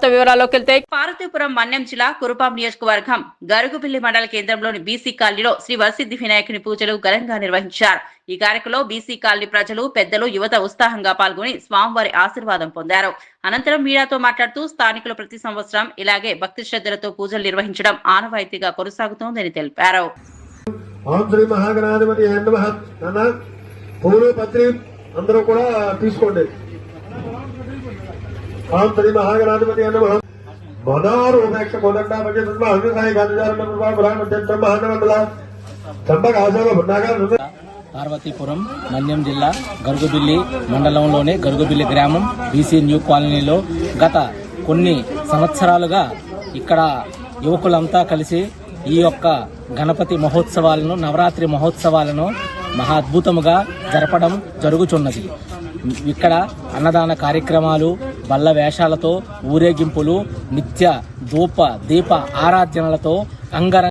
వార్త వివరాల్లోకి వెళ్తే పార్వతీపురం మన్యం జిల్లా కురుపాం నియోజకవర్గం గరుగుపిల్లి మండల కేంద్రంలోని బీసీ కాలనీలో శ్రీ వరసిద్ధి వినాయకుని పూజలు ఘనంగా నిర్వహించారు. ఈ కార్యక్రమంలో బీసీ కాలనీ ప్రజలు, పెద్దలు, యువత ఉత్సాహంగా పాల్గొని స్వామివారి ఆశీర్వాదం పొందారు. అనంతరం మీడియాతో మాట్లాడుతూ స్థానికులు ప్రతి సంవత్సరం ఇలాగే భక్తి శ్రద్ధలతో పూజలు నిర్వహించడం ఆనవాయితీగా కొనసాగుతోందని తెలిపారు. అందరూ కూడా తీసుకోండి. మహాగణాధిపతి మనారు ఉపేక్ష కోదండ పార్వతీపురం మన్యం జిల్లా గరుగుబిల్లి మండలంలోని గరుగుబిల్లి గ్రామం బీసీ న్యూ కాలనీలో గత కొన్ని సంవత్సరాలుగా ఇక్కడ యువకులంతా కలిసి ఈ యొక్క గణపతి మహోత్సవాలను, నవరాత్రి మహోత్సవాలను మహా అద్భుతముగా జరపడం జరుగుతున్నది. ఇక్కడ అన్నదాన కార్యక్రమాలు, బల్ల వేషాలతో ఊరేగింపులు, నిత్య దీప ఆరాధనలతో అంగరంగ